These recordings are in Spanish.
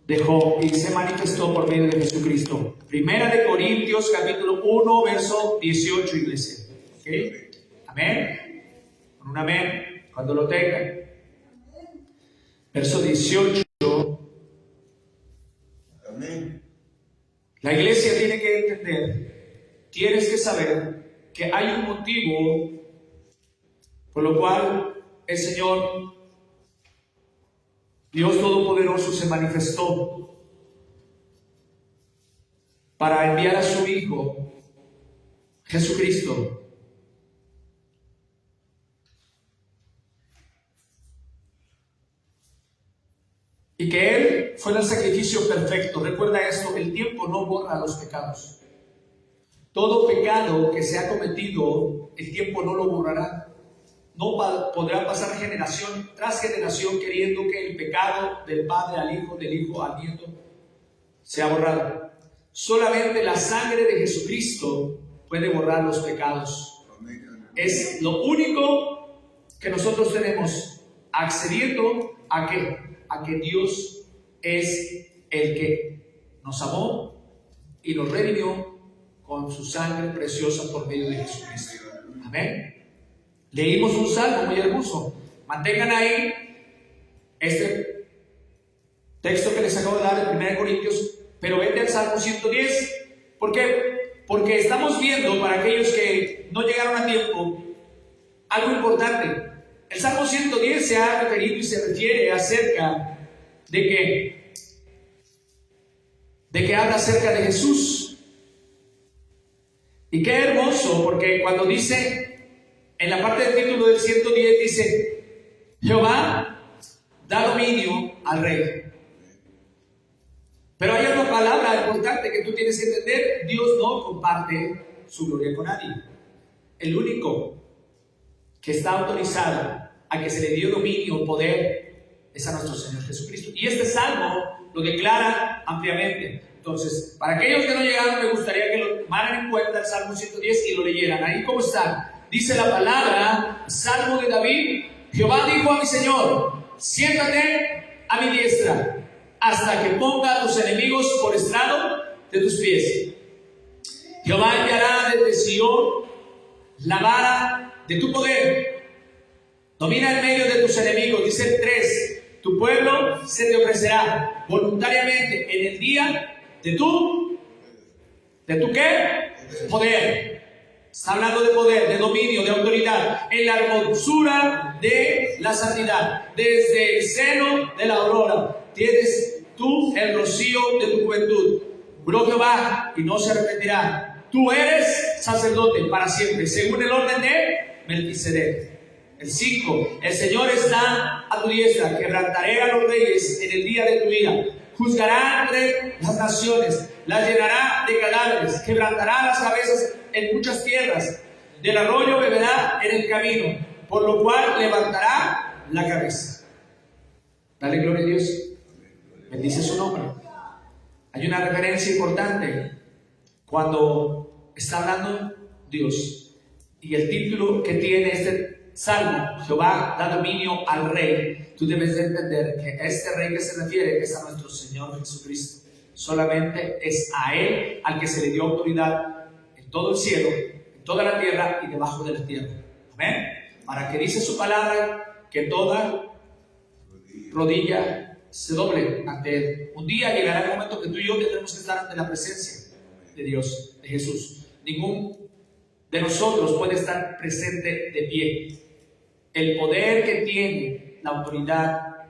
dejó y se manifestó por medio de Jesucristo. Primera de Corintios capítulo 1 verso 18, iglesia. ¿Okay? Amén. Con un amén cuando lo tengan. Verso 18. Amén. La iglesia tiene que entender, tienes que saber que hay un motivo por lo cual el Señor Dios Todopoderoso se manifestó para enviar a su Hijo Jesucristo. Y que Él fue el sacrificio perfecto. Recuerda esto, el tiempo no borra los pecados. Todo pecado que se ha cometido, el tiempo no lo borrará. No podrá pasar generación tras generación queriendo que el pecado del Padre al Hijo, del Hijo al Nieto, sea borrado. Solamente la sangre de Jesucristo puede borrar los pecados. Es lo único que nosotros tenemos, accediendo a que Dios es el que nos amó y nos redimió con su sangre preciosa por medio de Jesucristo. Amén. Leímos un salmo muy hermoso. Mantengan ahí este texto que les acabo de dar de 1 Corintios, pero vete al Salmo 110. ¿Por qué? Porque estamos viendo, para aquellos que no llegaron a tiempo, algo importante. El Salmo 110 se ha referido y se refiere acerca de que habla acerca de Jesús. Y qué hermoso, porque cuando dice, en la parte del título del 110 dice, Jehová da dominio al rey. Pero hay una palabra importante que tú tienes que entender: Dios no comparte su gloria con nadie. El único que está autorizado a que se le dio dominio o poder es a nuestro Señor Jesucristo. Y este salmo lo declara ampliamente. Entonces, para aquellos que no llegaron, me gustaría que lo tomaran en cuenta el Salmo 110 y lo leyeran. Ahí, ¿cómo está? Dice la palabra, Salmo de David: Jehová dijo a mi Señor, siéntate a mi diestra, hasta que ponga a tus enemigos por estrado de tus pies. Jehová enviará desde Sion la vara de tu poder. Domina en medio de tus enemigos. Dice el 3, tu pueblo se te ofrecerá voluntariamente en el día de tu ¿qué? Poder. Está hablando de poder, de dominio, de autoridad, en la hermosura de la santidad. Desde el seno de la aurora tienes tú el rocío de tu juventud. Juró Jehová y no se arrepentirá. Tú eres sacerdote para siempre, según el orden de Melquisedec. El 5, el Señor está a tu diestra, quebrantaré a los reyes en el día de tu ira. Juzgará entre las naciones, las llenará de cadáveres, quebrantará las cabezas en muchas tierras, del arroyo beberá en el camino, por lo cual levantará la cabeza. Dale gloria a Dios, bendice su nombre. Hay una referencia importante cuando está hablando Dios, y el título que tiene este salmo, Jehová da dominio al rey. Tú debes de entender que este rey que se refiere es a nuestro Señor Jesucristo. Solamente es a Él al que se le dio autoridad en todo el cielo, en toda la tierra y debajo de la tierra. Amén. Para que dice su palabra que toda rodilla se doble ante Él. Un día llegará el momento que tú y yo tendremos que estar ante la presencia de Dios, de Jesús. Ningún de nosotros puede estar presente de pie. El poder que tiene la autoridad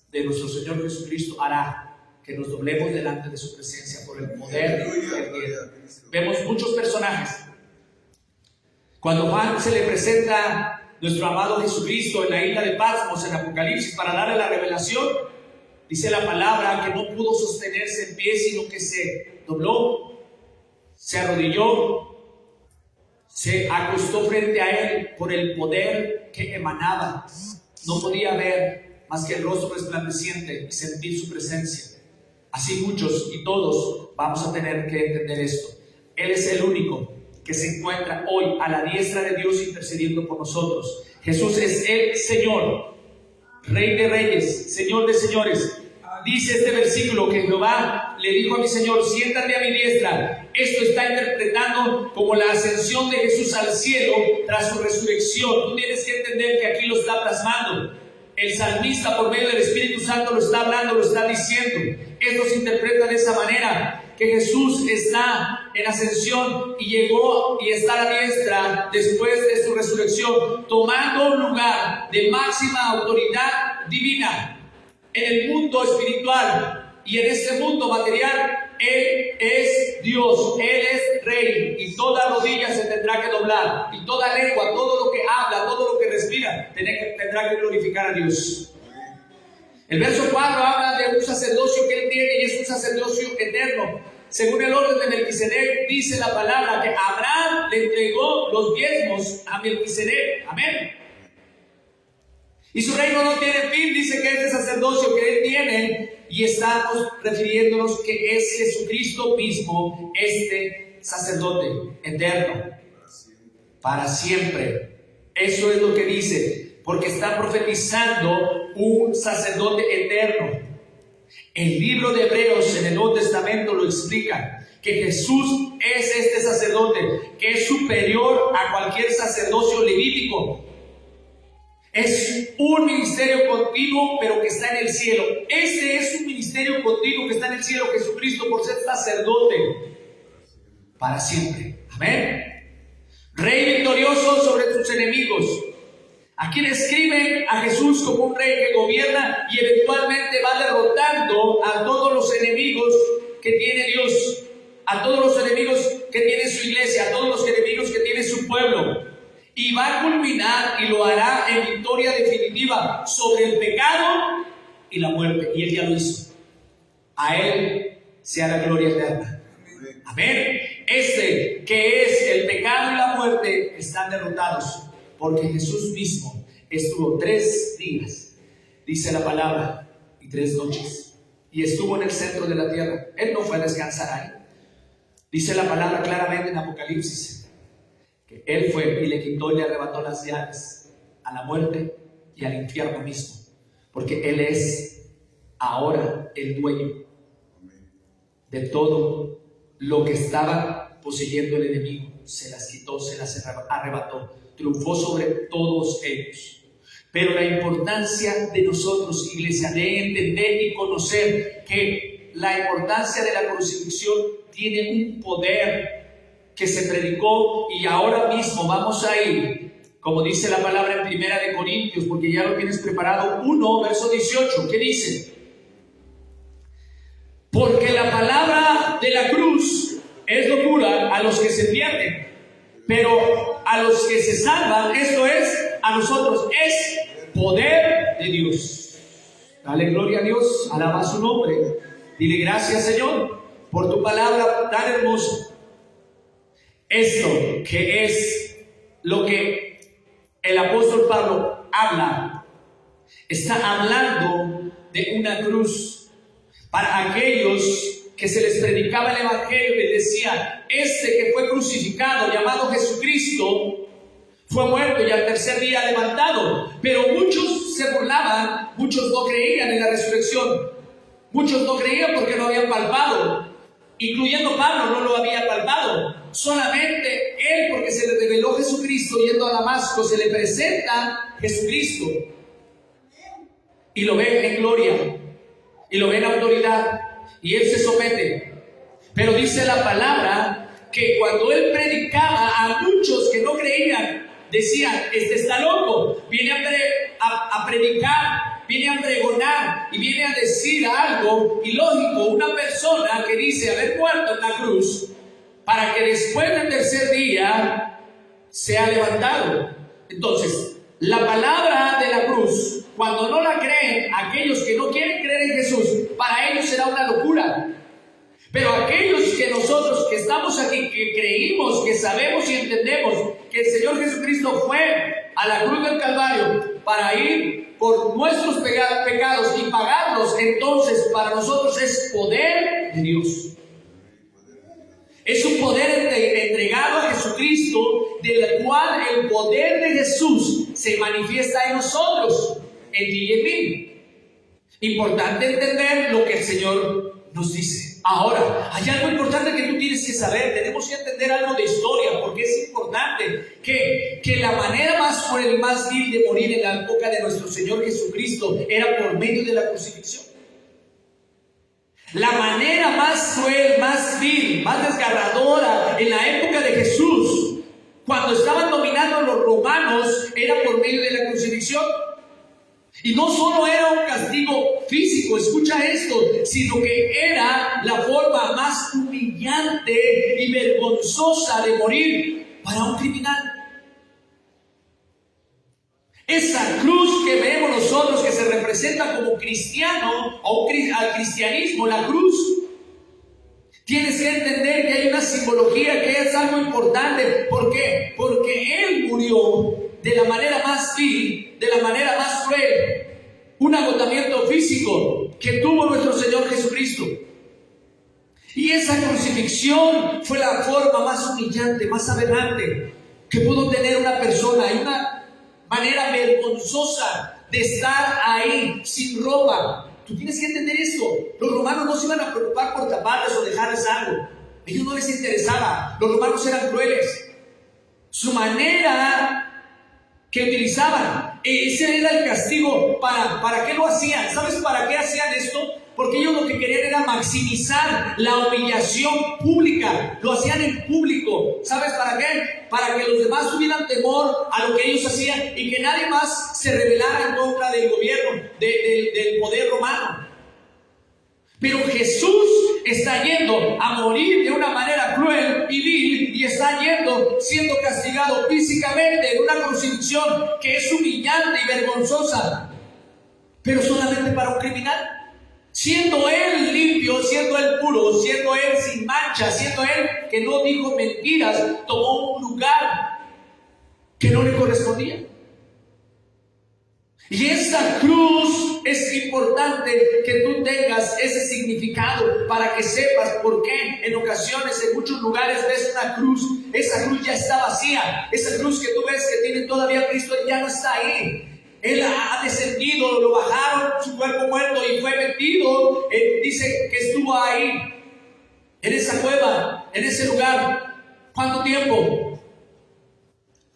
de nuestro Señor Jesucristo hará que nos doblemos delante de su presencia por el poder que tiene. Vemos muchos personajes. Cuando Juan se le presenta nuestro amado Jesucristo en la isla de Patmos en Apocalipsis para darle la revelación, dice la palabra que no pudo sostenerse en pie, sino que se dobló, se arrodilló, se acostó frente a Él por el poder que emanaba. No podía ver más que el rostro resplandeciente y sentir su presencia. Así muchos y todos vamos a tener que entender esto. Él es el único que se encuentra hoy a la diestra de Dios intercediendo por nosotros. Jesús es el Señor, Rey de reyes, Señor de señores. Dice este versículo que Jehová le dijo a mi Señor, siéntate a mi diestra. Esto está interpretando como la ascensión de Jesús al cielo tras su resurrección. Tú tienes que entender que aquí lo está plasmando. El salmista, por medio del Espíritu Santo, lo está hablando, lo está diciendo. Esto se interpreta de esa manera, que Jesús está en ascensión y llegó y está a la diestra después de su resurrección, tomando un lugar de máxima autoridad divina en el mundo espiritual y en este mundo material. Él es Dios, Él es Rey, y toda rodilla se tendrá que doblar, y toda lengua, todo lo que habla, todo lo que respira, tendrá que glorificar a Dios. El verso 4 habla de un sacerdocio que Él tiene, y es un sacerdocio eterno. Según el orden de Melquisedec, dice la palabra que Abraham le entregó los diezmos a Melquisedec. Amén. Y su reino no tiene fin, dice que este sacerdocio que Él tiene, y estamos refiriéndonos que es Jesucristo mismo, este sacerdote eterno, para siempre. Eso es lo que dice, porque está profetizando un sacerdote eterno. El libro de Hebreos en el Nuevo Testamento lo explica, que Jesús es este sacerdote, que es superior a cualquier sacerdocio levítico. Es un ministerio continuo, pero que está en el cielo. Este es un ministerio continuo que está en el cielo, Jesucristo, por ser sacerdote para siempre. Amén. Rey victorioso sobre sus enemigos. Aquí describen a Jesús como un rey que gobierna y eventualmente va derrotando a todos los enemigos que tiene Dios, a todos los enemigos que tiene su iglesia, a todos los enemigos que tiene su pueblo. Y va a culminar y lo hará en victoria definitiva sobre el pecado y la muerte. Y Él ya lo hizo. A Él sea la gloria eterna. Amén. Este que es el pecado y la muerte están derrotados, porque Jesús mismo estuvo 3 días, dice la palabra, y 3 noches, y estuvo en el centro de la tierra. Él no fue a descansar ahí. Dice la palabra claramente en Apocalipsis que Él fue y le quitó y le arrebató las llaves a la muerte y al infierno mismo, porque Él es ahora el dueño de todo lo que estaba poseyendo el enemigo. Se las quitó, se las arrebató, triunfó sobre todos ellos. Pero la importancia de nosotros, iglesia, de entender y conocer que la importancia de la crucifixión tiene un poder que se predicó, y ahora mismo vamos a ir, como dice la palabra en 1 de Corintios, porque ya lo tienes preparado, 1, verso 18, ¿qué dice? Porque la palabra de la cruz es locura a los que se pierden, pero a los que se salvan, esto es, a nosotros, es poder de Dios. Dale gloria a Dios, alaba su nombre. Dile gracias, Señor, por tu palabra tan hermosa. Esto que es lo que el apóstol Pablo habla, está hablando de una cruz. Para aquellos que se les predicaba el evangelio, les decía, este que fue crucificado, llamado Jesucristo, fue muerto y al tercer día levantado. Pero muchos se burlaban, muchos no creían en la resurrección, muchos no creían porque no habían palpado. Incluyendo Pablo, no lo había palpado. Solamente él, porque se le reveló Jesucristo yendo a Damasco, se le presenta Jesucristo y lo ve en gloria y lo ve en autoridad y él se somete. Pero dice la palabra que cuando él predicaba, a muchos que no creían decían, este está loco, viene a predicar, viene a pregonar y viene a decir algo ilógico. Una persona que dice haber muerto en la cruz para que después del tercer día sea levantado. Entonces, la palabra de la cruz, cuando no la creen aquellos que no quieren creer en Jesús, para ellos será una locura. Pero aquellos que nosotros que estamos aquí, que creímos, que sabemos y entendemos que el Señor Jesucristo fue a la cruz del Calvario para ir por nuestros pecados y pagarlos, entonces para nosotros es poder de Dios. Es un poder entregado a Jesucristo, del cual el poder de Jesús se manifiesta en nosotros, en ti y en mí. Importante entender lo que el Señor nos dice. Ahora, hay algo importante que tú tienes que saber. Tenemos que entender algo de historia, porque es importante que la manera más cruel y más vil de morir en la época de nuestro Señor Jesucristo era por medio de la crucifixión. La manera más cruel, más vil, más desgarradora en la época de Jesús, cuando estaban dominando los romanos, era por medio de la crucifixión. Y no solo era un castigo físico, escucha esto, sino que era la forma más humillante y vergonzosa de morir para un criminal. Esa cruz que vemos nosotros, que se representa como cristiano o al cristianismo, la cruz, tienes que entender que hay una simbología que es algo importante. ¿Por qué? Porque Él murió de la manera más vil, de la manera más cruel. Un agotamiento físico que tuvo nuestro Señor Jesucristo. Y esa crucifixión fue la forma más humillante, más aberrante que pudo tener una persona. Hay una manera vergonzosa de estar ahí sin ropa. Tú tienes que entender esto. Los romanos no se iban a preocupar por taparles o dejarles algo. A ellos no les interesaba. Los romanos eran crueles. Su manera que utilizaban, ese era el castigo. ¿Para qué lo hacían? ¿Sabes para qué hacían esto? Porque ellos lo que querían era maximizar la humillación pública. Lo hacían en público. ¿Sabes para qué? Para que los demás tuvieran temor a lo que ellos hacían y que nadie más se rebelara en contra del gobierno, del poder romano. Pero Jesús está yendo a morir de una manera cruel y vil, y está yendo siendo castigado físicamente en una crucifixión que es humillante y vergonzosa, pero solamente para un criminal. Siendo Él limpio, siendo Él puro, siendo Él sin mancha, siendo Él que no dijo mentiras, tomó un lugar que no le correspondía. Y esta cruz es importante que tú tengas ese significado para que sepas por qué en ocasiones, en muchos lugares ves una cruz. Esa cruz ya está vacía. Esa cruz que tú ves que tiene todavía Cristo ya no está ahí. Él ha descendido, lo bajaron, su cuerpo muerto, y fue metido. Él dice que estuvo ahí, en esa cueva, en ese lugar. ¿Cuánto tiempo?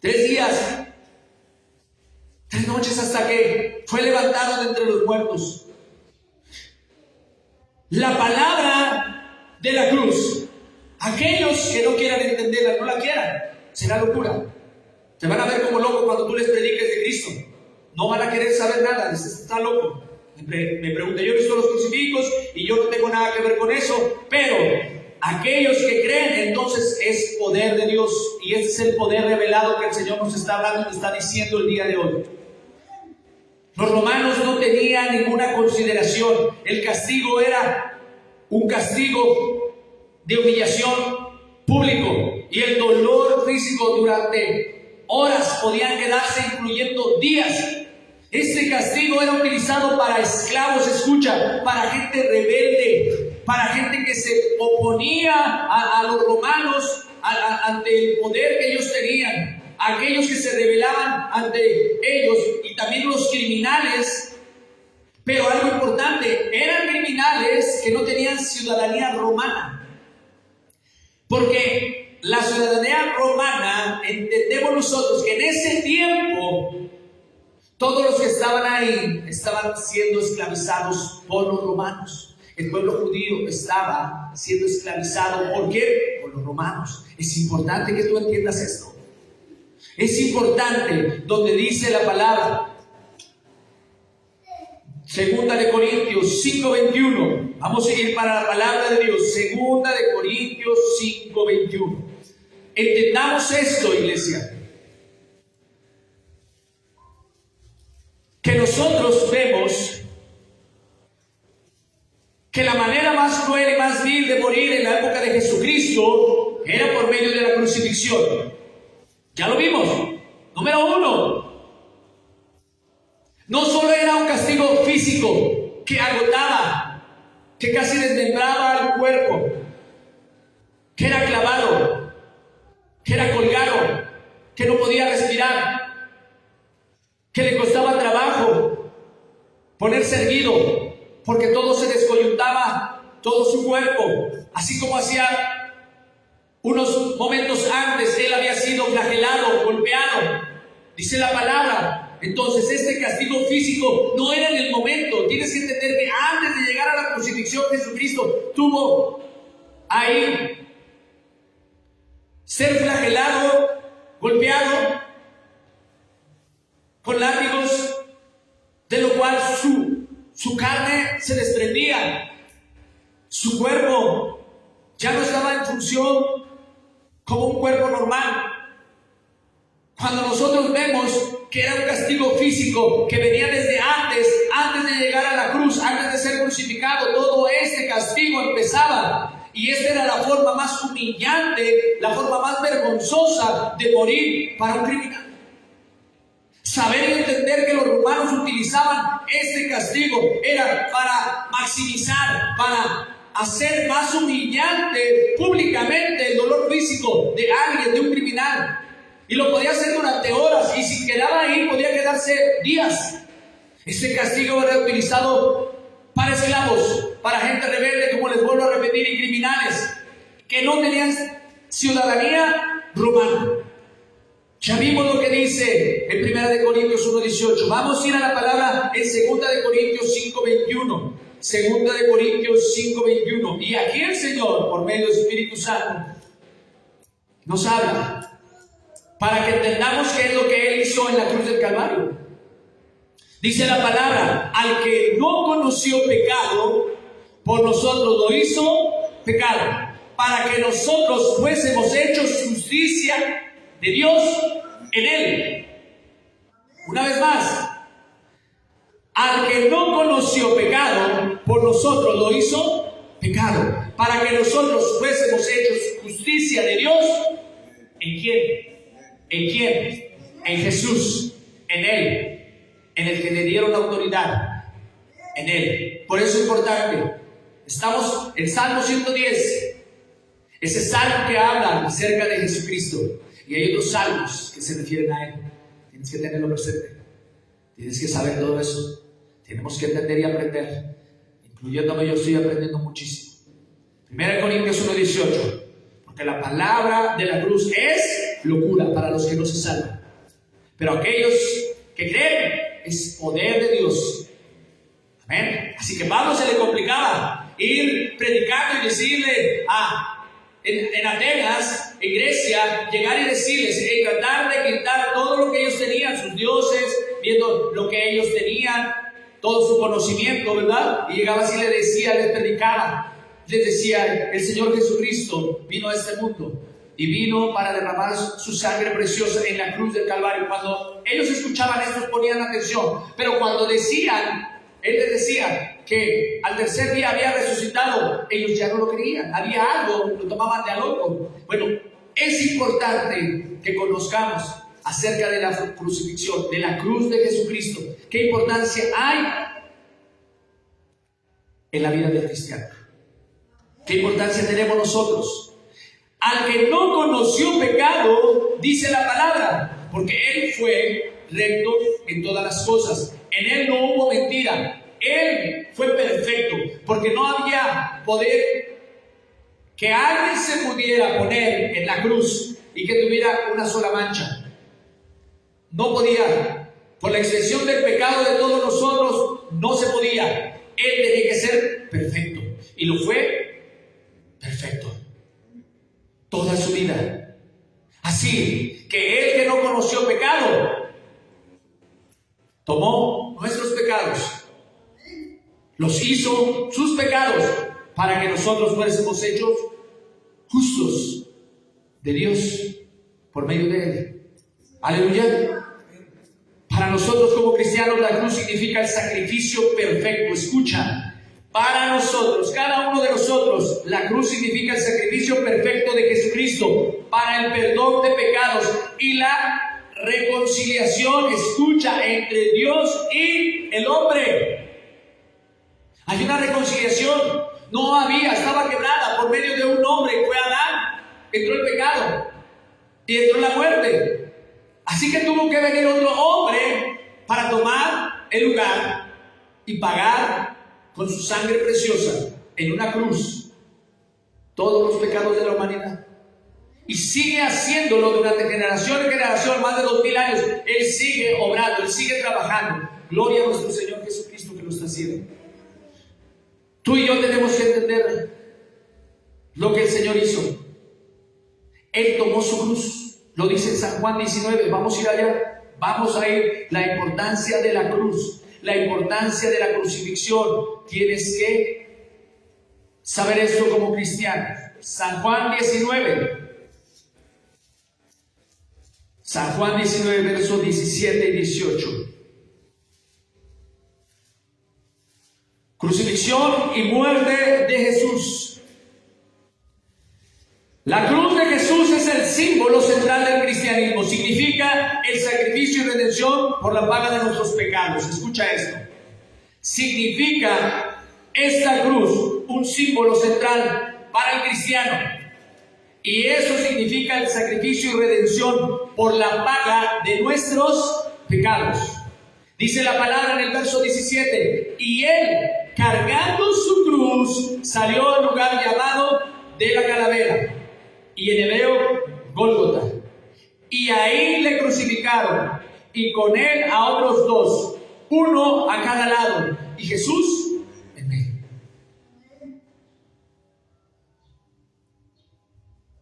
3 días. 3 noches, hasta que fue levantado de entre los muertos. La palabra de la cruz, aquellos que no quieran entenderla, no la quieran, será locura. Te van a ver como loco cuando tú les prediques de Cristo. No van a querer saber nada, les está loco. Me pregunté, yo he visto los crucifijos y yo no tengo nada que ver con eso, pero aquellos que creen, entonces es poder de Dios, y ese es el poder revelado que el Señor nos está hablando y nos está diciendo el día de hoy. Los romanos no tenían ninguna consideración. El castigo era un castigo de humillación público, y el dolor físico durante horas podían quedarse, incluyendo días. Este castigo era utilizado para esclavos, escucha, para gente rebelde, para gente que se oponía a los romanos ante el poder que ellos tenían. Aquellos que se rebelaban ante ellos, y también los criminales. Pero algo importante, eran criminales que no tenían ciudadanía romana, porque la ciudadanía romana, entendemos nosotros que en ese tiempo todos los que estaban ahí estaban siendo esclavizados por los romanos. El pueblo judío estaba siendo esclavizado. ¿Por qué? Por los romanos. Es importante que tú entiendas esto. Es importante donde dice la palabra, 2 Corintios 5:21. Vamos a ir para la palabra de Dios. 2 Corintios 5:21. Entendamos esto, iglesia. Que nosotros vemos que la manera más cruel y más vil de morir en la época de Jesucristo era por medio de la crucifixión. Ya lo vimos. Número 1. No solo era un castigo físico que agotaba, que casi desmembraba el cuerpo, que era clavado, que era colgado, que no podía respirar, que le costaba trabajo ponerse erguido. porque todo se descoyuntaba, todo su cuerpo, así como hacía unos momentos antes él había sido flagelado, golpeado, dice la palabra. Entonces este castigo físico no era en el momento. Tienes que entender que antes de llegar a la crucifixión, Jesucristo tuvo ahí ser flagelado, golpeado con látigos, de lo cual su carne se desprendía, su cuerpo ya no estaba en función como un cuerpo normal. Cuando nosotros vemos que era un castigo físico que venía desde antes de llegar a la cruz, antes de ser crucificado, todo este castigo empezaba. Y esta era la forma más humillante, la forma más vergonzosa de morir para un criminal. Saber y entender que los romanos utilizaban este castigo era para maximizar, para hacer más humillante públicamente el dolor físico de alguien, de un criminal. Y lo podía hacer durante horas, y si quedaba ahí podía quedarse días. Este castigo era utilizado para esclavos, para gente rebelde, como les vuelvo a repetir, y criminales que no tenían ciudadanía romana. Ya vimos lo que dice en 1 Corintios 1:18. Vamos a ir a la palabra en 2 Corintios 5:21. 2 Corintios 5:21. Y aquí el Señor, por medio del Espíritu Santo, nos habla para que entendamos qué es lo que Él hizo en la cruz del Calvario. Dice la palabra: al que no conoció pecado, por nosotros lo hizo pecado, para que nosotros fuésemos hechos justicia de Dios en Él. Una vez más, al que no conoció pecado, por nosotros lo hizo pecado, para que nosotros fuésemos hechos justicia de Dios. ¿En quién? ¿En quién? En Jesús, en Él, en el que le dieron la autoridad, en Él. Por eso es importante. Estamos en Salmo 110, ese salmo que habla acerca de Jesucristo. Y hay otros salmos que se refieren a Él. Tienes que tenerlo presente. Tienes que saber todo eso. Tenemos que entender y aprender. Incluyéndome, yo estoy aprendiendo muchísimo. 1 Corintios 1:18. Porque la palabra de la cruz es locura para los que no se salvan. Pero aquellos que creen es poder de Dios. Amén. Así que Pablo se le complicaba ir predicando y decirle en Atenas, en Grecia, llegar y decirles, tratar de quitar todo lo que ellos tenían, sus dioses, viendo lo que ellos tenían, todo su conocimiento, ¿verdad? Y llegaba así, les predicaba, les decía: el Señor Jesucristo vino a este mundo y vino para derramar su sangre preciosa en la cruz del Calvario. Cuando ellos escuchaban esto, ponían atención, pero cuando Él les decía que al tercer día había resucitado, ellos ya no lo creían. Había algo, lo tomaban de a loco. Bueno, es importante que conozcamos acerca de la crucifixión, de la cruz de Jesucristo. ¿Qué importancia hay en la vida del cristiano? ¿Qué importancia tenemos nosotros? Al que no conoció pecado, dice la palabra, porque Él fue recto en todas las cosas. En Él no hubo mentira. Él fue perfecto, porque no había poder que alguien se pudiera poner en la cruz y que tuviera una sola mancha. No podía. Por la extensión del pecado de todos nosotros, no se podía. Él tenía que ser perfecto. Y lo fue perfecto. Toda su vida. Así que Él, que no conoció pecado, tomó nuestros pecados, los hizo sus pecados, para que nosotros fuésemos hechos justos de Dios por medio de Él. Aleluya. Para nosotros como cristianos, la cruz significa el sacrificio perfecto. Escucha, para nosotros, cada uno de nosotros, la cruz significa el sacrificio perfecto de Jesucristo para el perdón de pecados y la reconciliación, escucha, entre Dios y el hombre. Hay una reconciliación. No había, estaba quebrada por medio de un hombre, fue Adán. Entró el pecado y entró la muerte. Así que tuvo que venir otro hombre para tomar el lugar y pagar con su sangre preciosa en una cruz todos los pecados de la humanidad. Y sigue haciéndolo durante generación en generación, más de 2000 años. Él sigue obrando, Él sigue trabajando. Gloria a nuestro Señor Jesucristo que lo está haciendo. Tú y yo tenemos que entender lo que el Señor hizo. Él tomó su cruz. Lo dice en San Juan 19. Vamos a ir allá. Vamos a ir. La importancia de la cruz. La importancia de la crucifixión. Tienes que saber esto como cristiano. San Juan 19. San Juan 19, versos 17 y 18. Crucifixión y muerte de Jesús. La cruz de Jesús es el símbolo central del cristianismo. Significa el sacrificio y redención por la paga de nuestros pecados. Escucha esto. Significa esta cruz un símbolo central para el cristiano. Y eso significa el sacrificio y redención por la paga de nuestros pecados. Dice la palabra en el verso 17. Y Él, cargando su cruz, salió al lugar llamado de la calavera, y en hebreo, Gólgota. Y ahí le crucificaron, y con Él a otros dos, uno a cada lado, y Jesús en medio.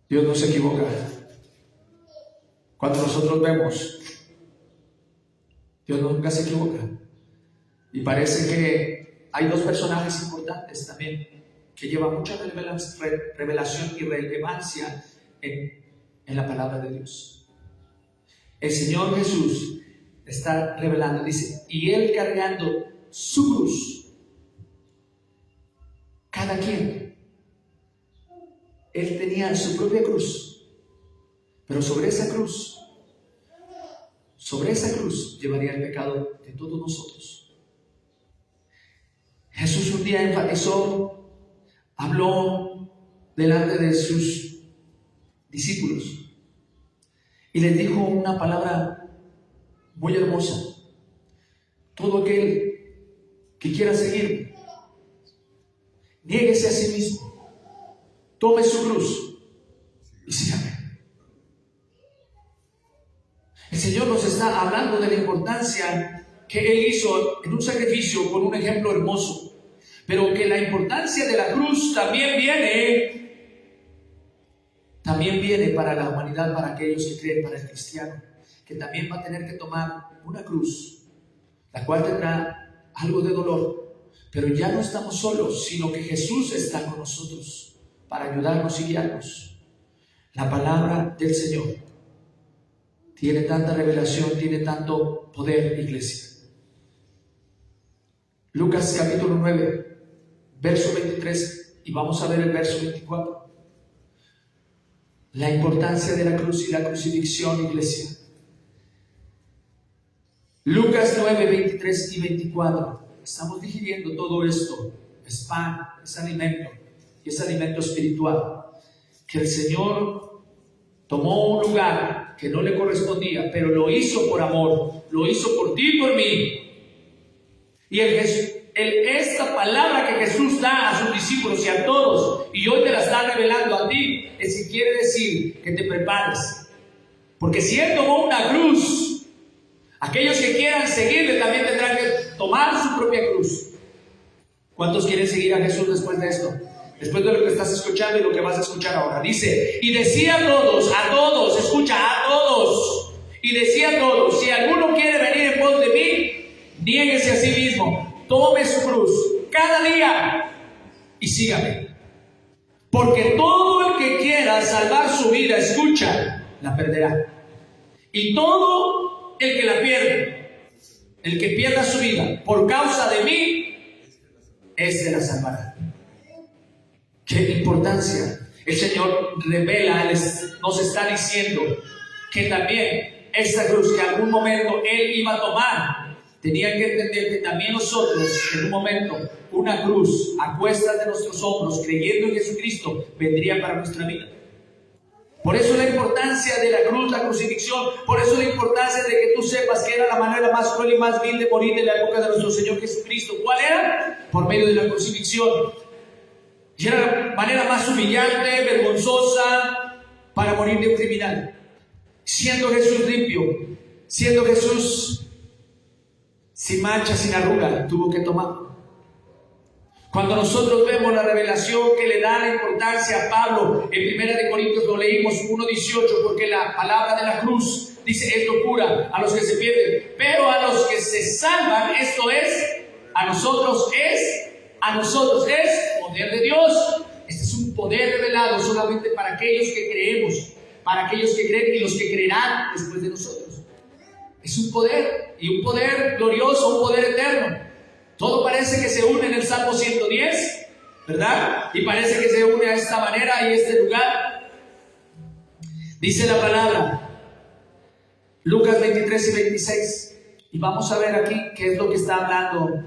Dios no se equivoca. Cuando nosotros vemos, Dios nunca se equivoca. Y parece que hay dos personajes importantes también que llevan mucha revelación y relevancia en la palabra de Dios. El Señor Jesús está revelando, dice, y Él cargando su cruz. Cada quien. Él tenía su propia cruz, pero sobre esa cruz llevaría el pecado de todos nosotros. Jesús un día enfatizó, habló delante de sus discípulos y les dijo una palabra muy hermosa. Todo aquel que quiera seguirme, niéguese a sí mismo. Tome su cruz y sígame. El Señor nos está hablando de la importancia que Él hizo en un sacrificio con un ejemplo hermoso, pero que la importancia de la cruz también viene para la humanidad, para aquellos que creen, para el cristiano, que también va a tener que tomar una cruz, la cual tendrá algo de dolor, pero ya no estamos solos, sino que Jesús está con nosotros para ayudarnos y guiarnos. La palabra del Señor tiene tanta revelación, tiene tanto poder, iglesia. Lucas capítulo 9, verso 23, y vamos a ver el verso 24. La importancia de la cruz y la crucifixión, iglesia. Lucas 9, 23 y 24. Estamos digiriendo todo esto. Es pan, es alimento. Y es alimento espiritual, que el Señor tomó un lugar que no le correspondía, pero lo hizo por amor, lo hizo por ti y por mí. Y esta palabra que Jesús da a sus discípulos y a todos, y hoy te la está revelando a ti, es que quiere decir que te prepares, porque si Él tomó una cruz, aquellos que quieran seguirle también tendrán que tomar su propia cruz. ¿Cuántos quieren seguir a Jesús después de esto? Después de lo que estás escuchando y lo que vas a escuchar ahora. Dice, y decía a todos, escucha, a todos. Y decía a todos, si alguno quiere venir en pos de mí, niéguese a sí mismo, tome su cruz cada día y sígame. Porque todo el que quiera salvar su vida, escucha, la perderá. Y todo el que la pierde, el que pierda su vida por causa de mí, ese la salvará. ¡Qué importancia! El Señor revela, nos está diciendo que también esta cruz que en algún momento Él iba a tomar, tenía que entender que también nosotros en un momento una cruz a cuestas de nuestros hombros, creyendo en Jesucristo, vendría para nuestra vida. Por eso la importancia de la cruz, la crucifixión. Por eso la importancia de que tú sepas que era la manera más cruel y más vil de morir en la época de nuestro Señor Jesucristo. ¿Cuál era? Por medio de la crucifixión. Y era la manera más humillante, vergonzosa para morir de un criminal. Siendo Jesús limpio, siendo Jesús sin mancha, sin arruga, tuvo que tomar. Cuando nosotros vemos la revelación que le da la importancia a Pablo en 1 Corintios, lo leímos 1:18, porque la palabra de la cruz dice es locura a los que se pierden, pero a los que se salvan, esto es, a nosotros es poder de Dios. Este es un poder revelado solamente para aquellos que creemos, para aquellos que creen y los que creerán después de nosotros. Es un poder, y un poder glorioso, un poder eterno. Todo parece que se une en el Salmo 110, ¿verdad? Y parece que se une a esta manera y este lugar. Dice la palabra, Lucas 23 y 26. Y vamos a ver aquí qué es lo que está hablando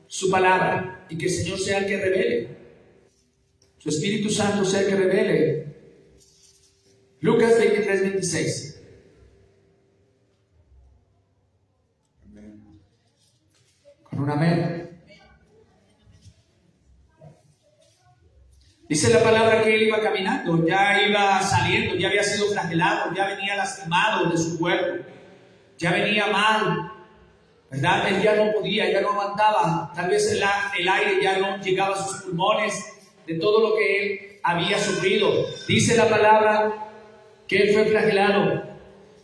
su palabra. Y que el Señor sea el que revele. Su Espíritu Santo sea el que revele. Lucas 23, 26. Con un amén. Dice la palabra que él iba caminando, ya iba saliendo, ya había sido flagelado, ya venía lastimado de su cuerpo, ya venía mal, ¿verdad? Él ya no podía, ya no aguantaba, tal vez el aire ya no llegaba a sus pulmones de todo lo que él había sufrido. Dice la palabra que él fue flagelado,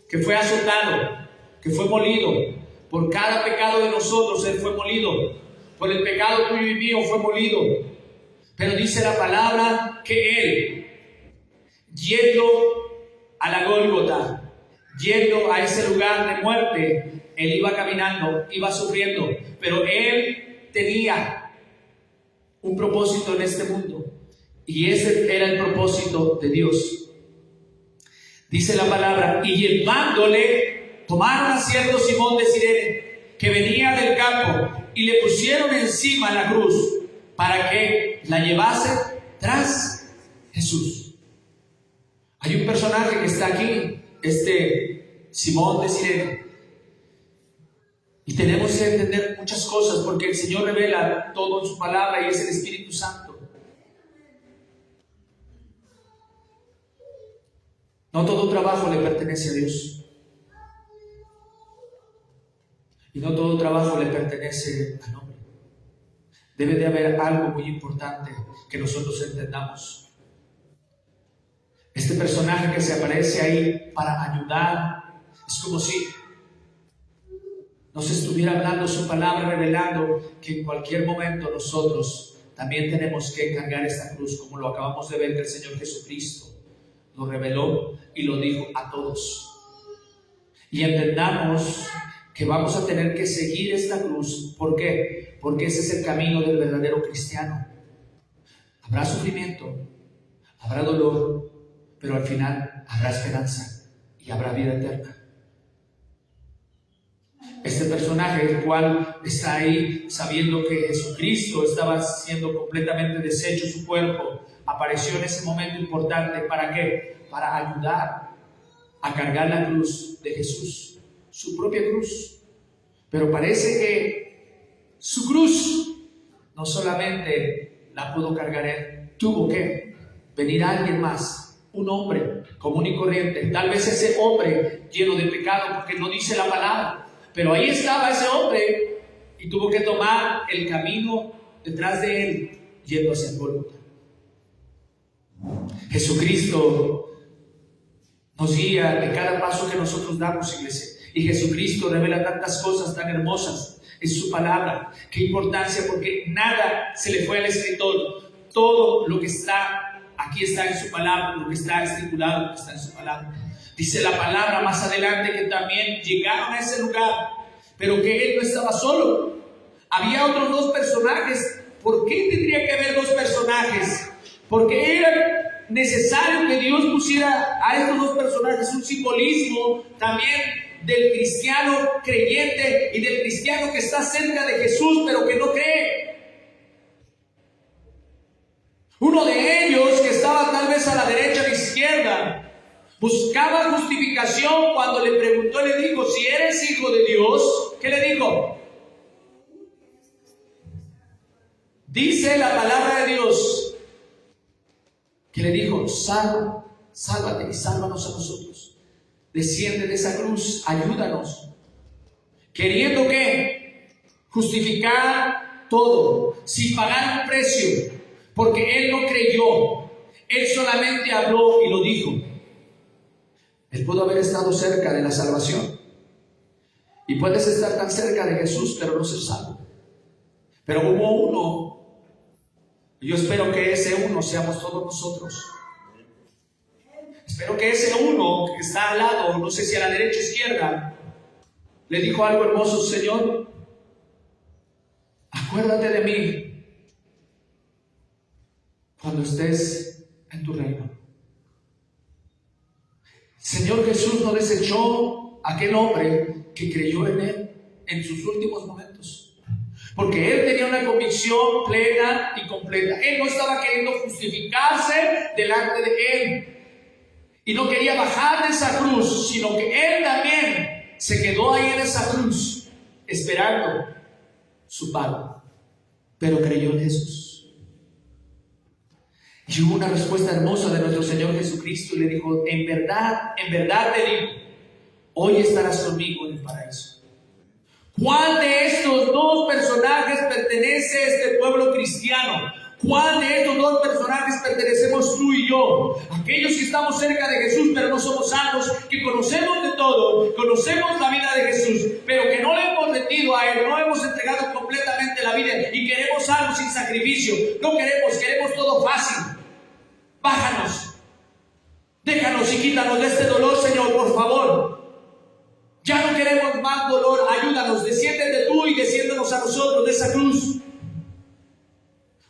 que fue azotado, que fue molido. Por cada pecado de nosotros Él fue molido. Por el pecado tuyo y mío fue molido. Pero dice la palabra que Él, yendo a la Gólgota, yendo a ese lugar de muerte, Él iba caminando, iba sufriendo. Pero Él tenía un propósito en este mundo. Y ese era el propósito de Dios. Dice la palabra, y llevándole, tomaron a cierto Simón de Cirene, que venía del campo, y le pusieron encima la cruz, para que la llevase tras Jesús. Hay un personaje que está aquí, Simón de Cirene. Y tenemos que entender muchas cosas, porque el Señor revela todo en su palabra, y es el Espíritu Santo. No todo trabajo le pertenece a Dios. Y no todo trabajo le pertenece al hombre. Debe de haber algo muy importante que nosotros entendamos. Este personaje que se aparece ahí para ayudar, es como si nos estuviera hablando su palabra, revelando que en cualquier momento nosotros también tenemos que cargar esta cruz, como lo acabamos de ver que el Señor Jesucristo lo reveló y lo dijo a todos. Y entendamos que vamos a tener que seguir esta cruz. ¿Por qué? Porque ese es el camino del verdadero cristiano. Habrá sufrimiento, habrá dolor, pero al final habrá esperanza y habrá vida eterna. Este personaje, el cual está ahí sabiendo que Jesucristo estaba siendo completamente deshecho su cuerpo, apareció en ese momento importante. ¿Para qué? Para ayudar a cargar la cruz de Jesús, su propia cruz. Pero parece que su cruz no solamente la pudo cargar él, tuvo que venir alguien más, un hombre común y corriente, tal vez ese hombre lleno de pecado, porque no dice la palabra, pero ahí estaba ese hombre y tuvo que tomar el camino detrás de él, yendo hacia el Gólgota. Jesucristo nos guía de cada paso que nosotros damos, iglesia. Y Jesucristo revela tantas cosas tan hermosas en su palabra. Qué importancia, porque nada se le fue al escritor. Todo lo que está aquí está en su palabra, lo que está estipulado está en su palabra. Dice la palabra más adelante que también llegaron a ese lugar, pero que él no estaba solo. Había otros dos personajes. ¿Por qué tendría que haber dos personajes? Porque era necesario que Dios pusiera a estos dos personajes un simbolismo también del cristiano creyente y del cristiano que está cerca de Jesús pero que no cree. Uno de ellos que estaba tal vez a la derecha o a la izquierda Buscaba justificación cuando le preguntó, le dijo, si eres hijo de Dios, ¿qué le dijo? Dice la palabra de Dios que le dijo, sálvate y sálvanos a nosotros. Desciende de esa cruz, ayúdanos. Queriendo que justificar todo, sin pagar un precio, porque él no creyó, él solamente habló y lo dijo. Él pudo haber estado cerca de la salvación. Y puedes estar tan cerca de Jesús, pero no ser salvo. Pero hubo uno, y yo espero que ese uno seamos todos nosotros. Espero que ese uno que está al lado, no sé si a la derecha o izquierda, le dijo algo hermoso: Señor, acuérdate de mí cuando estés en tu reino. Señor Jesús no desechó a aquel hombre que creyó en él en sus últimos momentos, porque él tenía una convicción plena y completa. Él no estaba queriendo justificarse delante de él y no quería bajar de esa cruz, sino que él también se quedó ahí en esa cruz esperando su pago, pero creyó en Jesús. Y hubo una respuesta hermosa de nuestro Señor Jesucristo y le dijo: en verdad te digo, hoy estarás conmigo en el paraíso. ¿Cuál de estos dos personajes pertenece a este pueblo cristiano? ¿Cuál de estos dos personajes pertenecemos tú y yo? Aquellos que estamos cerca de Jesús pero no somos salvos, que conocemos de todo, conocemos la vida de Jesús, pero que no le hemos rendido a Él, no hemos entregado completamente la vida y queremos algo sin sacrificio. No queremos todo fácil. Bájanos, déjanos y quítanos de este dolor, Señor, por favor. Ya no queremos más dolor, ayúdanos, desciéndete tú y desciéndenos a nosotros de esa cruz.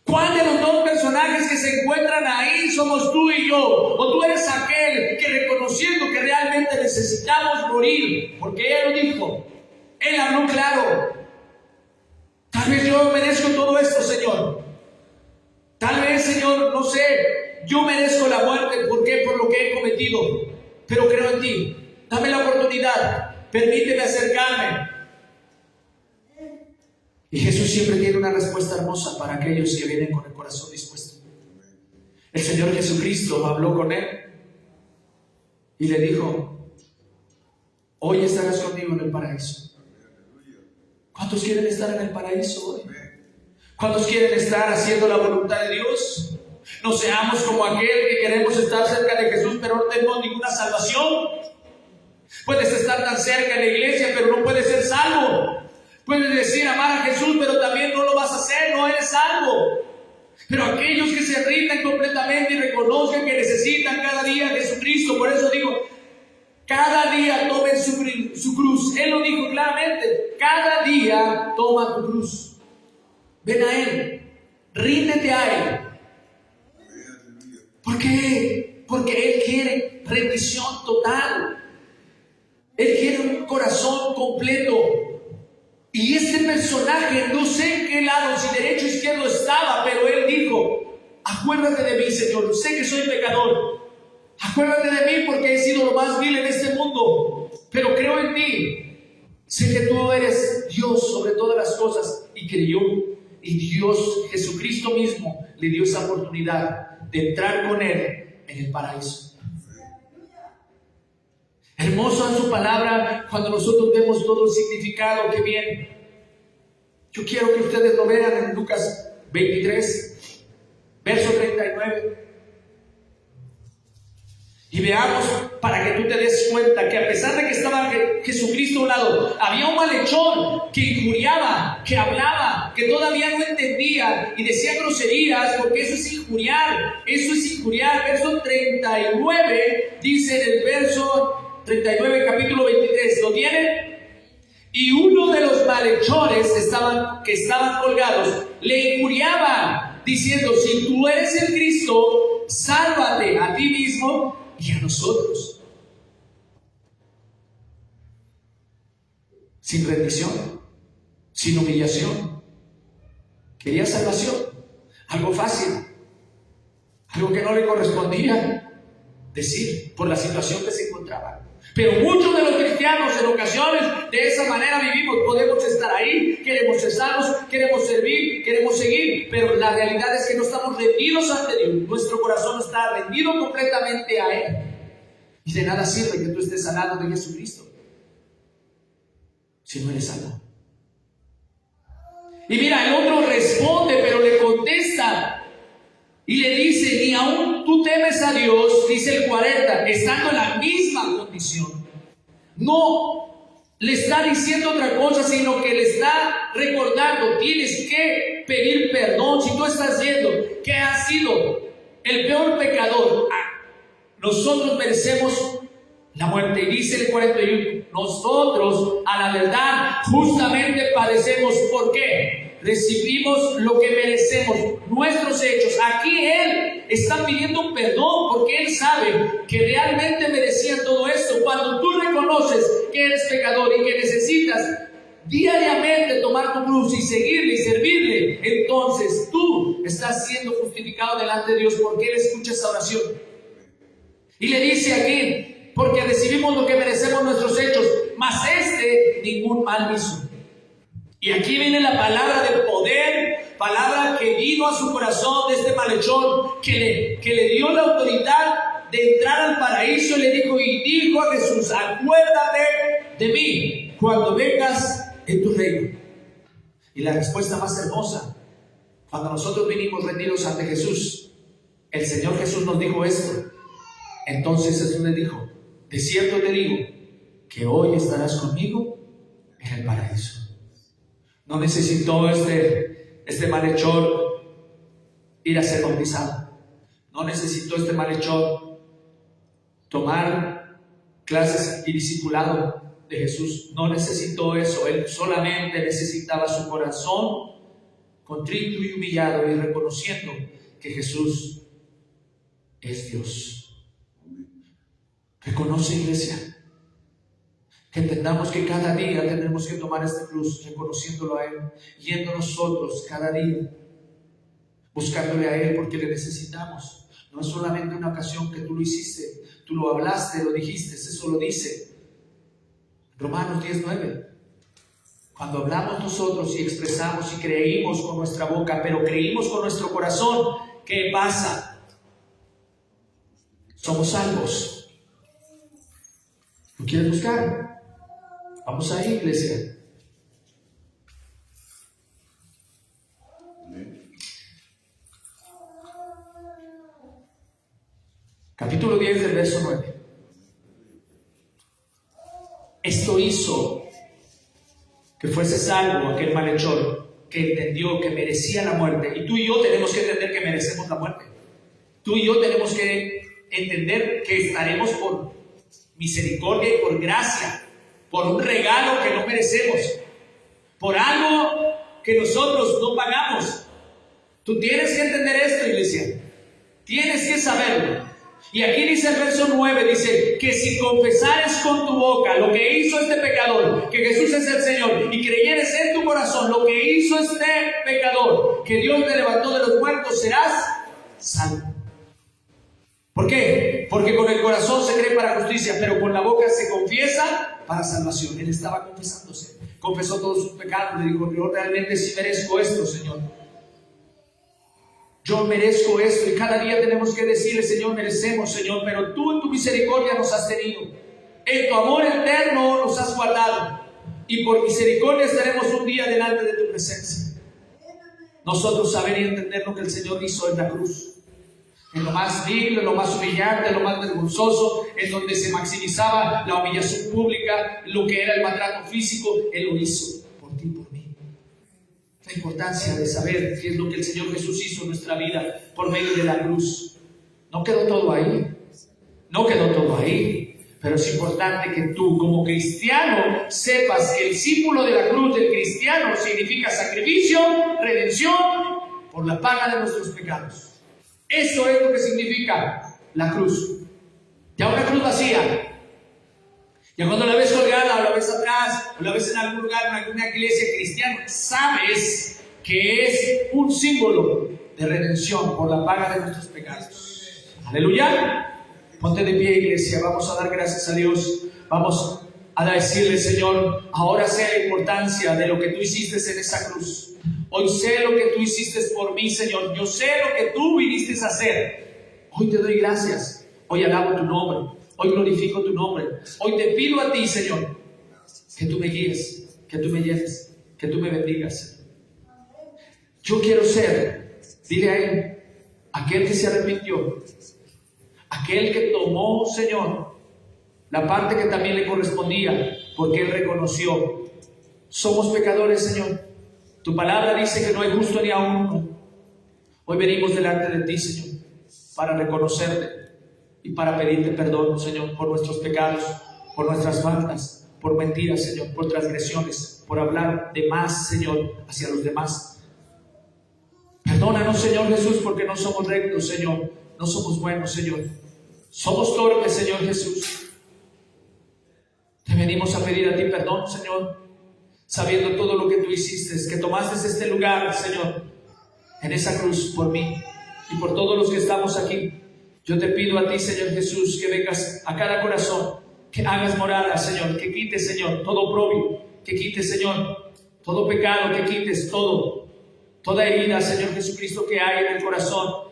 ¿Cuál de los dos personajes que se encuentran ahí somos tú y yo? ¿O tú eres aquel que, reconociendo que realmente necesitamos morir, porque Él lo dijo, Él habló claro? Tal vez yo merezco todo esto, Señor. Tal vez, Señor, no sé, yo merezco la muerte. ¿Por qué? Por lo que he cometido. Pero creo en ti. Dame la oportunidad. Permíteme acercarme. Y Jesús siempre tiene una respuesta hermosa para aquellos que vienen con el corazón dispuesto. El Señor Jesucristo habló con él y le dijo: hoy estarás conmigo en el paraíso. ¿Cuántos quieren estar en el paraíso hoy? ¿Cuántos quieren estar haciendo la voluntad de Dios? No seamos como aquel que queremos estar cerca de Jesús pero no tenemos ninguna salvación. Puedes estar tan cerca en la iglesia pero no puedes ser salvo. Puedes decir amar a Jesús, pero también no lo vas a hacer, no eres salvo. Pero aquellos que se rinden completamente y reconocen que necesitan cada día a Jesucristo, por eso digo, cada día tomen su cruz. Él lo dijo claramente, cada día toma tu cruz. Ven a Él, ríndete a Él. ¿Por qué? Porque Él quiere rendición total. Él quiere un corazón completo. Y este personaje, no sé en qué lado, si derecho o izquierdo estaba, pero él dijo: acuérdate de mí, Señor, sé que soy pecador. Acuérdate de mí porque he sido lo más vil en este mundo, pero creo en ti. Sé que tú eres Dios sobre todas las cosas. Y creyó. Y Dios, Jesucristo mismo, le dio esa oportunidad de entrar con él en el paraíso. Hermoso es su palabra cuando nosotros vemos todo el significado que viene. Yo quiero que ustedes lo vean en Lucas 23, verso 39. Y veamos para que tú te des cuenta que a pesar de que estaba Jesucristo a un lado, había un malhechor que injuriaba, que hablaba, que todavía no entendía y decía groserías, porque eso es injuriar. Eso es injuriar. Verso 39 dice en el verso 39, capítulo 23, ¿lo tienen? Y uno de los malhechores que estaban colgados le injuriaba, diciendo: si tú eres el Cristo, sálvate a ti mismo y a nosotros. Sin rendición, sin humillación. Quería salvación, algo fácil, algo que no le correspondía. decir por la situación que se encontraban. Pero muchos de los cristianos en ocasiones de esa manera vivimos. Podemos estar ahí, queremos cesarnos, queremos servir, queremos seguir, pero la realidad es que no estamos rendidos ante Dios. Nuestro corazón no está rendido completamente a Él. Y de nada sirve que tú estés al lado de Jesucristo si no eres salvo. Y mira, el otro responde, pero le contesta y le dice: ni aún tú temes a Dios, dice el 40, estando en la misma condición. No le está diciendo otra cosa, sino que le está recordando: tienes que pedir perdón. Si tú estás yendo que has sido el peor pecador, nosotros merecemos la muerte. Y dice el 41, nosotros a la verdad justamente padecemos. ¿Por qué? Recibimos lo que merecemos, nuestros hechos. Aquí Él está pidiendo perdón porque Él sabe que realmente merecía todo esto. Cuando tú reconoces que eres pecador y que necesitas diariamente tomar tu cruz y seguirle y servirle, entonces tú estás siendo justificado delante de Dios, porque Él escucha esa oración. Y le dice aquí: porque recibimos lo que merecemos, nuestros hechos, mas ningún mal hizo. Y aquí viene la palabra de poder, palabra que vino a su corazón de este malhechor, que le dio la autoridad de entrar al paraíso. Y le dijo a Jesús: acuérdate de mí cuando vengas en tu reino. Y la respuesta más hermosa, cuando nosotros vinimos rendidos ante Jesús, el Señor Jesús nos dijo esto. Entonces Jesús le dijo: de cierto te digo que hoy estarás conmigo en el paraíso. No necesitó este malhechor ir a ser bautizado. No necesitó este malhechor tomar clases y discipulado de Jesús. No necesitó eso. Él solamente necesitaba su corazón contrito y humillado, y reconociendo que Jesús es Dios. Reconoce, iglesia, que entendamos que cada día tenemos que tomar esta cruz, reconociéndolo a Él, yendo nosotros cada día, buscándole a Él, porque le necesitamos. No es solamente una ocasión que tú lo hiciste, tú lo hablaste, lo dijiste. Eso lo dice Romanos 10:9. Cuando hablamos nosotros y expresamos y creímos con nuestra boca, pero creímos con nuestro corazón, ¿qué pasa? Somos salvos. ¿Lo quieres buscar? Vamos ahí, iglesia. Capítulo 10 del verso 9. Esto hizo que fuese salvo aquel malhechor que entendió que merecía la muerte. Y tú y yo tenemos que entender que merecemos la muerte. Tú y yo tenemos que entender que estaremos por misericordia y por gracia, por un regalo que no merecemos, por algo que nosotros no pagamos. Tú tienes que entender esto, iglesia. Tienes que saberlo. Y aquí dice el verso 9, dice que si confesares con tu boca lo que hizo este pecador, que Jesús es el Señor, y creyeres en tu corazón lo que hizo este pecador, que Dios le levantó de los muertos, serás salvo. ¿Por qué? Porque con el corazón se cree para justicia, pero con la boca se confiesa para salvación. Él estaba confesándose, confesó todos sus pecados, le dijo: yo realmente sí merezco esto, Señor. Yo merezco esto. Y cada día tenemos que decirle: Señor, merecemos, Señor, pero tú en tu misericordia nos has tenido, en tu amor eterno nos has guardado, y por misericordia estaremos un día delante de tu presencia. Nosotros saber y entender lo que el Señor hizo en la cruz, en lo más vil, en lo más humillante, en lo más vergonzoso, en donde se maximizaba la humillación pública, lo que era el maltrato físico. Él lo hizo por ti y por mí. La importancia de saber qué es lo que el Señor Jesús hizo en nuestra vida por medio de la cruz. No quedó todo ahí. No quedó todo ahí. Pero es importante que tú, como cristiano, sepas que el símbolo de la cruz del cristiano significa sacrificio, redención por la paga de nuestros pecados. Eso es lo que significa la cruz. Ya una cruz vacía, ya cuando la ves colgada, o la ves atrás, o la ves en algún lugar, en alguna iglesia cristiana, sabes que es un símbolo de redención por la paga de nuestros pecados. Aleluya. Ponte de pie, iglesia. Vamos a dar gracias a Dios. Vamos a decirle, Señor, ahora sé la importancia de lo que tú hiciste en esa cruz. Hoy sé lo que tú hiciste por mí, Señor. Yo sé lo que tú viniste a hacer. Hoy te doy gracias. Hoy alabo tu nombre. Hoy glorifico tu nombre. Hoy te pido a ti, Señor, que tú me guíes, que tú me llenes, que tú me bendigas. Yo quiero ser, dile a Él, aquel que se arrepintió, aquel que tomó, Señor, la parte que también le correspondía, porque Él reconoció. Somos pecadores, Señor. Tu palabra dice que no hay justo ni aún uno. Hoy venimos delante de ti, Señor, para reconocerte y para pedirte perdón, Señor, por nuestros pecados, por nuestras faltas, por mentiras, Señor, por transgresiones, por hablar de más, Señor, hacia los demás. Perdónanos, Señor Jesús, porque no somos rectos, Señor. No somos buenos, Señor. Somos torpes, Señor Jesús. Te venimos a pedir a ti perdón, Señor, sabiendo todo lo que tú hiciste, que tomaste este lugar, Señor, en esa cruz por mí y por todos los que estamos aquí. Yo te pido a ti, Señor Jesús, que vengas a cada corazón, que hagas morada, Señor, que quites, Señor, todo oprobio, que quites, Señor, todo pecado, que quites toda herida, Señor Jesucristo, que hay en el corazón.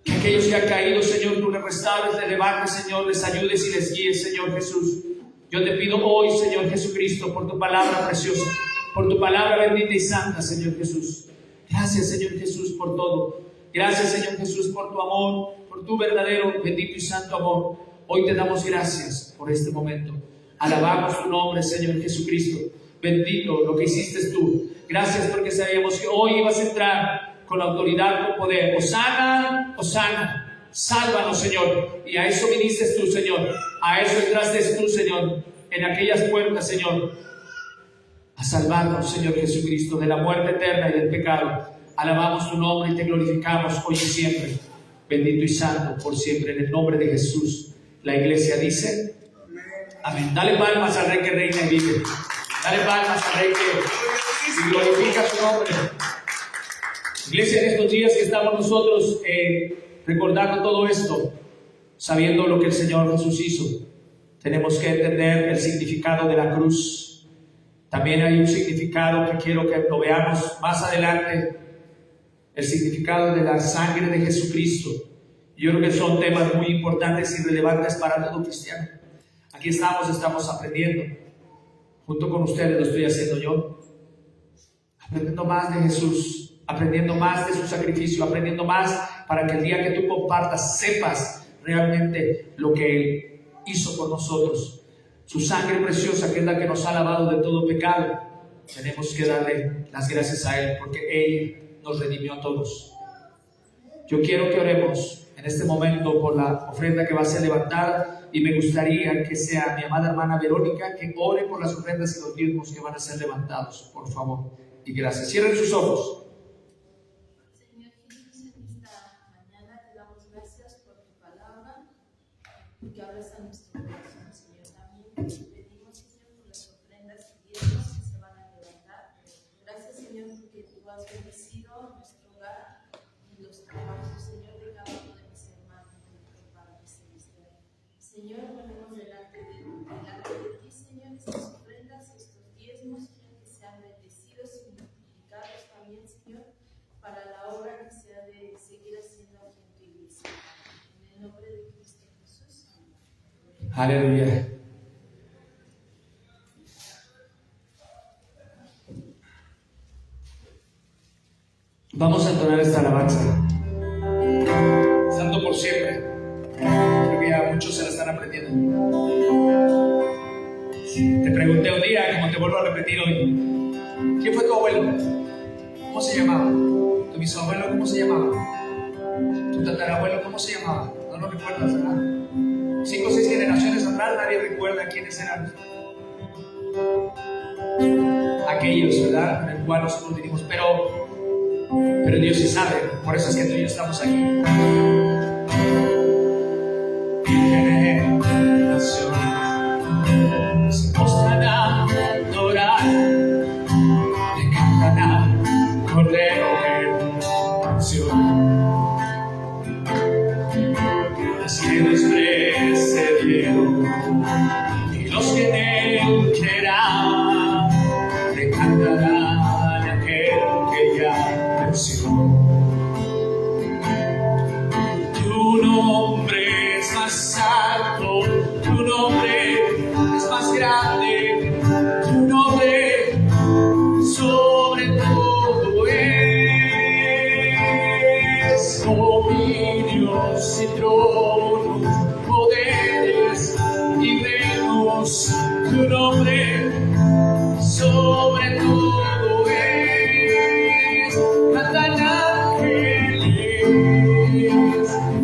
Que aquellos que han caído, Señor, tú les restaures, les levantes, Señor, les ayudes y les guíes, Señor Jesús. Yo te pido hoy, Señor Jesucristo, por tu palabra preciosa, por tu palabra bendita y santa, Señor Jesús. Gracias, Señor Jesús, por todo. Gracias, Señor Jesús, por tu amor, por tu verdadero, bendito y santo amor. Hoy te damos gracias por este momento. Alabamos tu nombre, Señor Jesucristo. Bendito lo que hiciste tú. Gracias porque sabíamos que hoy ibas a entrar con la autoridad, con poder. Hosana, Hosana, sálvanos, Señor. Y a eso viniste tú, Señor. A eso entraste tú, Señor, en aquellas puertas, Señor, a salvarnos, Señor Jesucristo, de la muerte eterna y del pecado. Alabamos tu nombre y te glorificamos hoy y siempre. Bendito y santo por siempre, en el nombre de Jesús. La iglesia dice, amén. Dale palmas al Rey que reina y vive. Dale palmas al Rey que glorifica su nombre. Iglesia, en estos días que estamos nosotros recordando todo esto, sabiendo lo que el Señor Jesús hizo, tenemos que entender el significado de la cruz. También hay un significado que quiero que lo veamos más adelante, el significado de la sangre de Jesucristo. Yo creo que son temas muy importantes y relevantes para todo cristiano. Aquí estamos aprendiendo. Junto con ustedes lo estoy haciendo yo. Aprendiendo más de Jesús, aprendiendo más de su sacrificio, aprendiendo más para que el día que tú compartas sepas realmente lo que Él hizo por nosotros. Su sangre preciosa, que es la que nos ha lavado de todo pecado. Tenemos que darle las gracias a Él porque Él nos redimió a todos. Yo quiero que oremos en este momento por la ofrenda que va a ser levantada, y me gustaría que sea mi amada hermana Verónica que ore por las ofrendas y los diezmos que van a ser levantados, por favor. Y gracias. Cierren sus ojos. Señor Jesús, en esta mañana te damos gracias por tu palabra que abraza nuestro corazón, Señor. También te pedimos, Señor, por las ofrendas y diezmos que se van a levantar. Gracias, Señor, porque tú has bendecido nuestro hogar y los trabajos, Señor, de cada uno de mis hermanos, nuestro Padre Celestial. Señor, ponemos delante de ti, Señor, estas ofrendas, estos diezmos, Señor, que sean bendecidos y multiplicados también, Señor, para la obra que se ha de seguir haciendo aquí en tu iglesia. En el nombre de Cristo Jesús. Amén. Aleluya. Vamos a entonar esta alabanza. Santo por siempre. Creo que ya muchos se la están aprendiendo. Te pregunté un día, como te vuelvo a repetir hoy, ¿quién fue tu abuelo? ¿Cómo se llamaba? ¿Tu bisabuelo cómo se llamaba? ¿Tu tatarabuelo cómo se llamaba? No lo recuerdas, ¿verdad? 5 o 6 generaciones atrás nadie recuerda quiénes eran aquellos, ¿verdad? En el cual nosotros vivimos, pero Dios sí sabe. Por eso es que tú y yo estamos aquí. Se postrarán a adorar, le cantarán Cordero en canción. que nos precedieron y los que en él creerán le cantarán a aquel que ya venció. Tu nombre es más alto, tu nombre es más grande, tu nombre sobre todo es dominios y tronos, poderes y reinos, tu nombre sobre todo es. Cantan ángeles,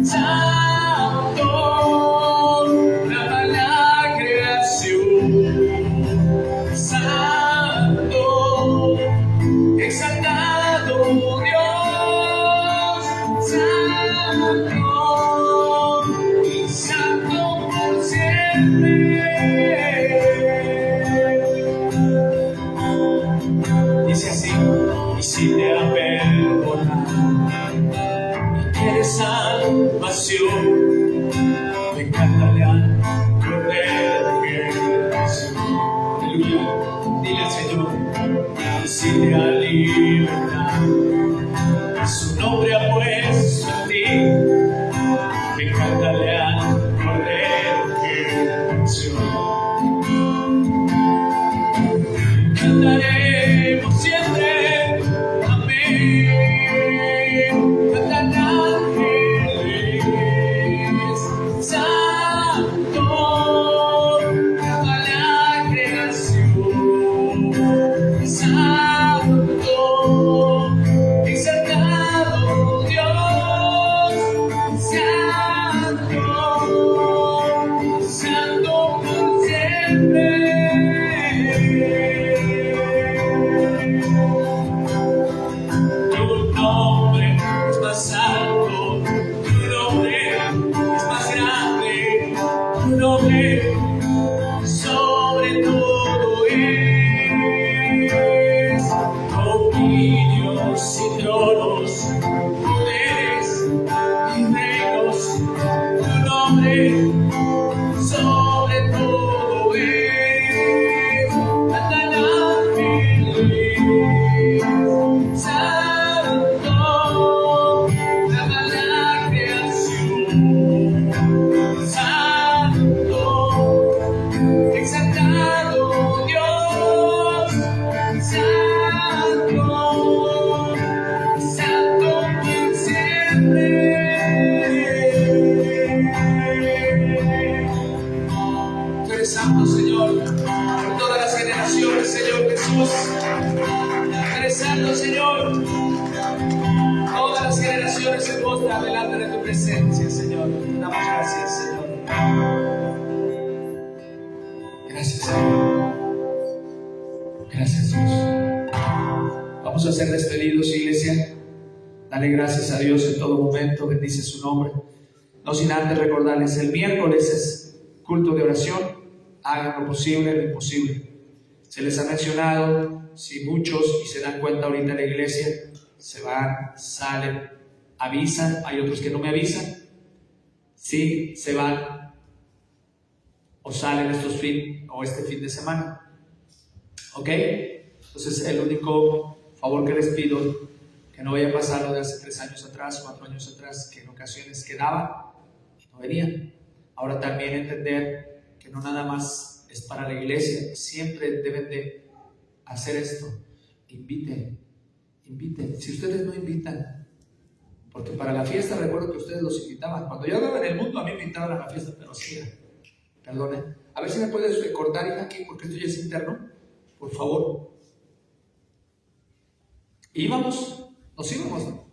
santo, clama la creación, santo, exaltado Dios, santo y santo por siempre. Dice así: y si te ha perdonado y quieres salvación, ven, cántale al Cordero que venció. Aleluya. Dile al Señor: y si te ha libertado, su nombre ha puesto en ti, ven, cántale al Cordero que venció. Cantaremos siempre, amén. Cantan ángeles, santo, clama la creación, santo, exaltado Dios, santo, santo por siempre. Tu nombre es más alto, tu nombre es más grande, tu nombre sobre todo es. Dominios y tronos, poderes y reinos, tu nombre sobre todo es. Cantan ángeles, santo, clama la creación, santo, exaltado Dios, santo, santo por siempre. Tú eres santo, Señor, por todas las generaciones, Señor Jesús. Tú eres santo, Señor. Todas las generaciones se postran delante de tu presencia, Señor. Te damos gracias, Señor. Gracias, Señor. Gracias, Dios. Vamos a ser despedidos, iglesia. Dale gracias a Dios en todo momento. Bendice su nombre. No sin antes recordarles, el miércoles es culto de oración. Hagan lo posible, lo imposible. Se les ha mencionado, si muchos, y se dan cuenta ahorita en la iglesia, se van, salen, avisan, hay otros que no me avisan, sí, se van o salen este fin de semana, ¿ok? Entonces el único favor que les pido, que no vaya a pasar lo de hace 3 años atrás, 4 años atrás, que en ocasiones quedaban, no venían. Ahora también entender que no nada más es para la iglesia, siempre deben de hacer esto. Inviten. Si ustedes no invitan, porque para la fiesta recuerdo que ustedes los invitaban. Cuando yo andaba en el mundo a mí me invitaban a la fiesta, pero sí, perdone. A ver si me puedes cortar, hija, aquí, porque esto ya es interno, por favor. Nos íbamos, ¿no?